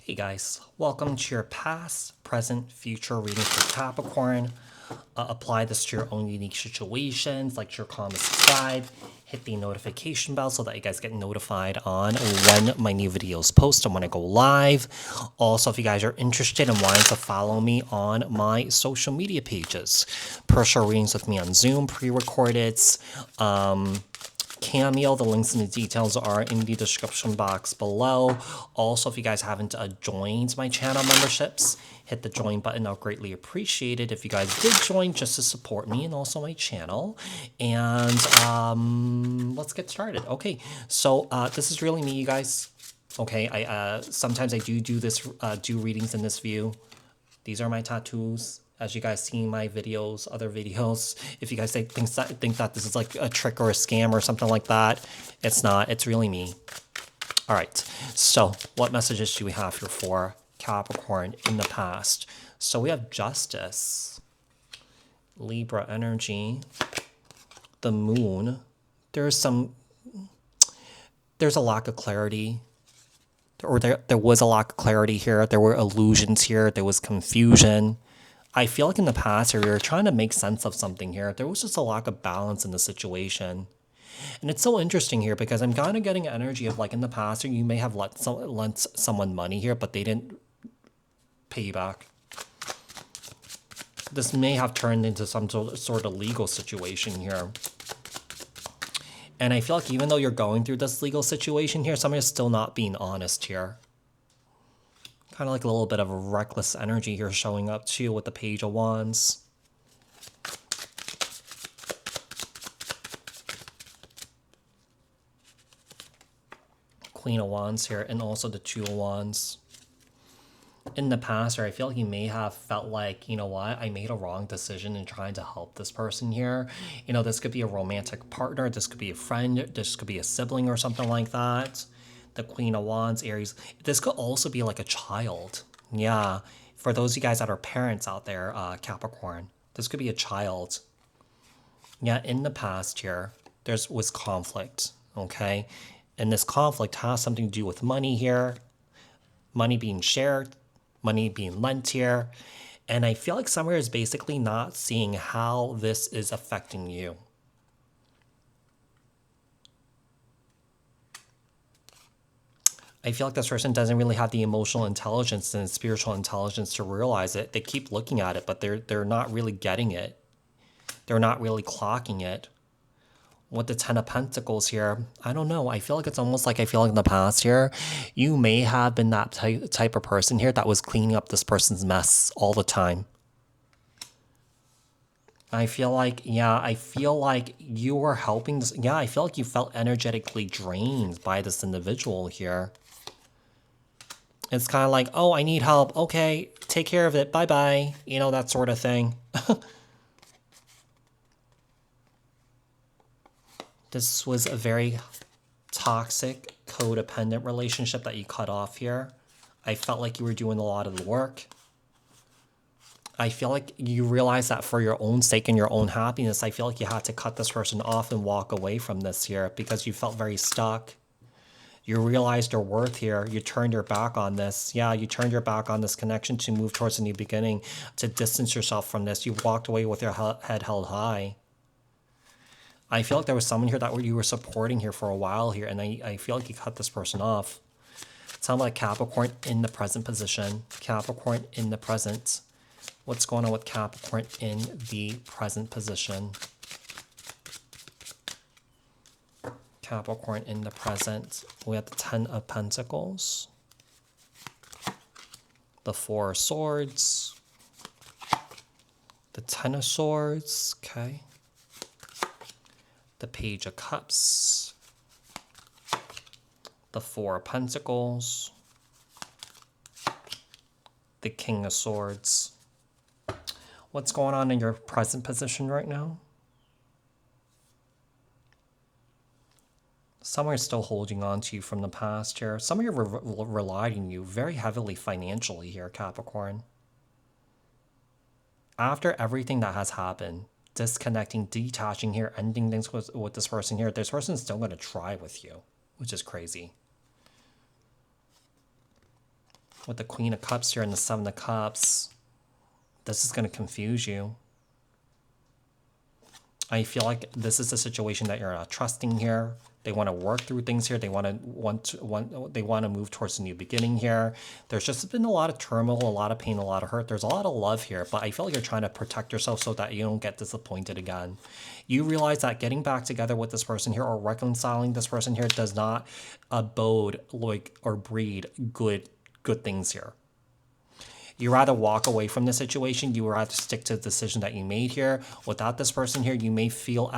Hey guys, welcome to your past, present, future reading for Capricorn. Apply this to your own unique situations, like your comment, subscribe, hit the notification bell so that you guys get notified on when my new videos post and when I go live. Also, if you guys are interested in wanting to follow me on my social media pages, personal readings with me on Zoom, pre-recorded, Cameo. The links and the details are in the description box below. Also, if you guys haven't joined my channel memberships, hit the join button. I'll greatly appreciate it if you guys did join just to support me and also my channel. And let's get started. Okay, so this is really me, you guys. Okay, I sometimes I do this do readings in this view. These are my tattoos. As you guys see my videos, other videos, if you guys think that this is like a trick or a scam or something like that, it's not. It's really me. All right. So what messages do we have here for Capricorn in the past? So we have Justice, Libra energy, the Moon. There's a lack of clarity. Or there was a lack of clarity here. There were illusions here. There was confusion. I feel like in the past, we were trying to make sense of something here. There was just a lack of balance in the situation. And it's so interesting here because I'm kind of getting energy of like in the past, or you may have lent someone money here, but they didn't pay you back. This may have turned into some sort of legal situation here. And I feel like even though you're going through this legal situation here, somebody's still not being honest here. Kind of like a little bit of a reckless energy here showing up too with the Page of Wands. Queen of Wands here, and also the Two of Wands. In the past, or I feel like you may have felt like, you know what, I made a wrong decision in trying to help this person here. You know, this could be a romantic partner, this could be a friend, this could be a sibling or something like that. The Queen of Wands, Aries. This could also be like a child. Yeah, for those of you guys that are parents out there, Capricorn, this could be a child. Yeah, in the past here, was conflict, okay? And this conflict has something to do with money here, money being shared, money being lent here. And I feel like somewhere is basically not seeing how this is affecting you. I feel like this person doesn't really have the emotional intelligence and spiritual intelligence to realize it. They keep looking at it, but they're not really getting it. They're not really clocking it. With the Ten of Pentacles here, I don't know. I feel like it's almost like I feel like in the past here, you may have been that type of person here that was cleaning up this person's mess all the time. I feel like, yeah, I feel like you were helping this. Yeah, I feel like you felt energetically drained by this individual here. It's kind of like, oh, I need help. Okay, take care of it. Bye-bye. You know, that sort of thing. This was a very toxic, codependent relationship that you cut off here. I felt like you were doing a lot of the work. I feel like you realize that for your own sake and your own happiness, I feel like you had to cut this person off and walk away from this here because you felt very stuck. You realized your worth here. You turned your back on this. Yeah, you turned your back on this connection to move towards a new beginning, to distance yourself from this. You walked away with your head held high. I feel like there was someone here that you were supporting here for a while here, and I feel like you cut this person off. It sounds like Capricorn in the present position. Capricorn in the present. What's going on with Capricorn in the present position? Capricorn in the present. We have the Ten of Pentacles. The Four of Swords. The Ten of Swords. Okay. The Page of Cups. The Four of Pentacles. The King of Swords. What's going on in your present position right now? Some are still holding on to you from the past here. Some of you relied on you very heavily financially here, Capricorn. After everything that has happened, disconnecting, detaching here, ending things with this person here, this person's still going to try with you, which is crazy. With the Queen of Cups here and the Seven of Cups, this is going to confuse you. I feel like this is a situation that you're not trusting here. They want to work through things here. They want to move towards a new beginning here. There's just been a lot of turmoil, a lot of pain, a lot of hurt. There's a lot of love here, but I feel like you're trying to protect yourself so that you don't get disappointed again. You realize that getting back together with this person here or reconciling this person here does not abode like or breed good things here. You rather walk away from the situation. You rather stick to the decision that you made here. Without this person here, you may feel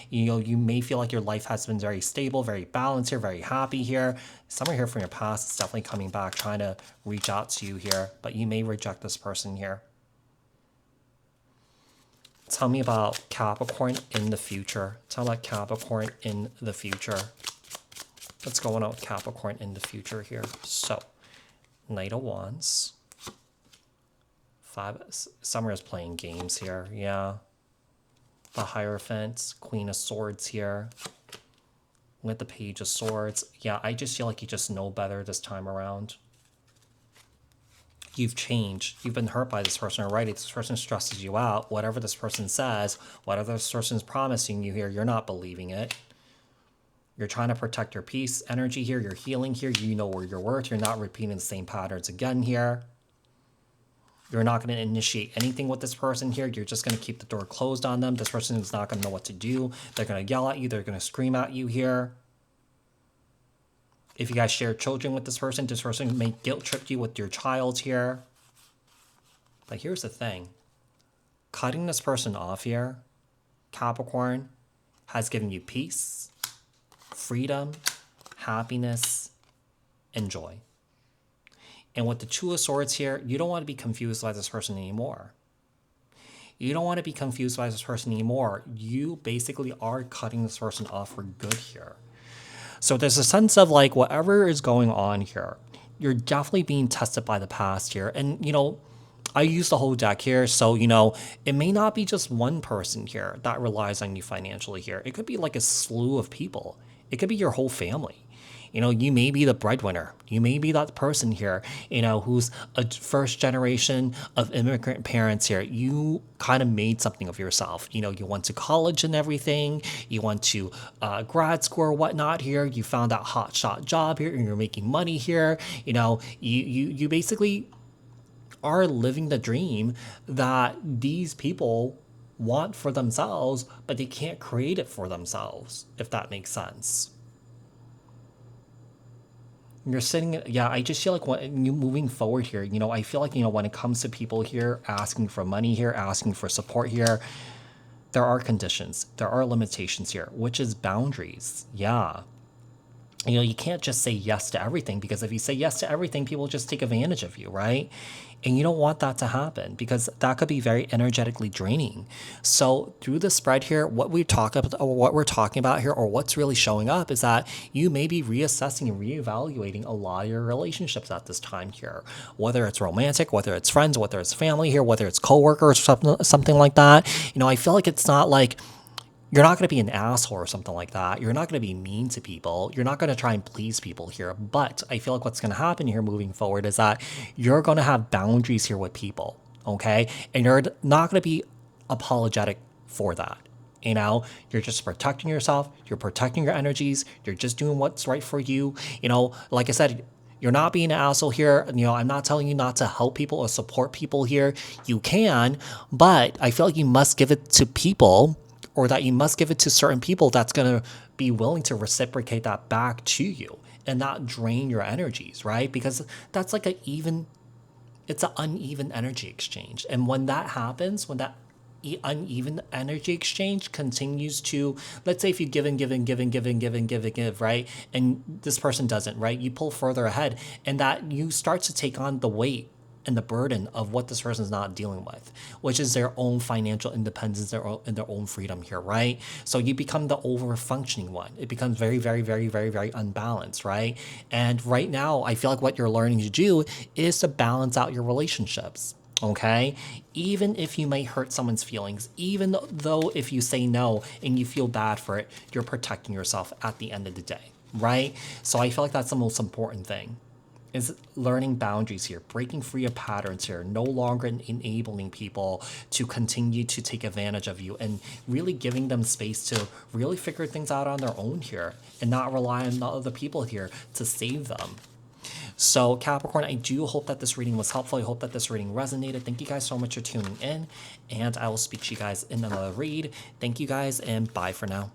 you may feel like your life has been very stable, very balanced here, very happy here. Someone here from your past is definitely coming back, trying to reach out to you here, but you may reject this person here. Tell me about Capricorn in the future. Tell me about Capricorn in the future. What's going on with Capricorn in the future here? So, Knight of Wands. Summer is playing games here, yeah. The Hierophant, Queen of Swords here. With the Page of Swords. Yeah, I just feel like you just know better this time around. You've changed. You've been hurt by this person already. This person stresses you out. Whatever this person says, whatever this person's promising you here, you're not believing it. You're trying to protect your peace energy here. You're healing here. You know where you're worth. You're not repeating the same patterns again here. You're not going to initiate anything with this person here. You're just going to keep the door closed on them. This person is not going to know what to do. They're going to yell at you. They're going to scream at you here. If you guys share children with this person may guilt trip you with your child here. But here's the thing. Cutting this person off here, Capricorn, has given you peace, freedom, happiness, and joy. And with the Two of Swords here, you don't want to be confused by this person anymore. You don't want to be confused by this person anymore. You basically are cutting this person off for good here. So there's a sense of like whatever is going on here, you're definitely being tested by the past here. And, I use the whole deck here. So, it may not be just one person here that relies on you financially here. It could be like a slew of people. It could be your whole family. You may be the breadwinner. You may be that person here, who's a first generation of immigrant parents here. You kind of made something of yourself. You went to college and everything. You went to grad school or whatnot here. You found that hotshot job here and you're making money here. You basically are living the dream that these people want for themselves, but they can't create it for themselves, if that makes sense. You're sitting, yeah, I just feel like when you moving forward here, I feel like, when it comes to people here asking for money here, asking for support here, there are conditions, there are limitations here, which is boundaries. Yeah. You can't just say yes to everything, because if you say yes to everything, people just take advantage of you, right? And you don't want that to happen, because that could be very energetically draining. So through the spread here, what we're talking about here, or what's really showing up, is that you may be reassessing and reevaluating a lot of your relationships at this time here, whether it's romantic, whether it's friends, whether it's family here, whether it's coworkers, something like that. I feel like it's not like you're not going to be an asshole or something like that. You're not going to be mean to people. You're not going to try and please people here. But I feel like what's going to happen here moving forward is that you're going to have boundaries here with people, okay? And you're not going to be apologetic for that. You're just protecting yourself. You're protecting your energies. You're just doing what's right for you. Like I said, you're not being an asshole here. I'm not telling you not to help people or support people here. You can, but I feel like you must give it to people, or that you must give it to certain people that's going to be willing to reciprocate that back to you and not drain your energies, right? Because that's like it's an uneven energy exchange. And when that happens, when that uneven energy exchange continues to, let's say if you give, right? And this person doesn't, right? You pull further ahead, and that you start to take on the weight and the burden of what this person's not dealing with, which is their own financial independence and their own freedom here, right? So you become the over-functioning one. It becomes very, very, very, very, very unbalanced, right? And right now, I feel like what you're learning to do is to balance out your relationships, okay? Even if you may hurt someone's feelings, even though if you say no and you feel bad for it, you're protecting yourself at the end of the day, right? So I feel like that's the most important thing, is learning boundaries here, breaking free of patterns here, no longer enabling people to continue to take advantage of you, and really giving them space to really figure things out on their own here and not rely on other people here to save them. So Capricorn, I do hope that this reading was helpful. I hope that this reading resonated. Thank you guys so much for tuning in, and I will speak to you guys in another read. Thank you guys, and bye for now.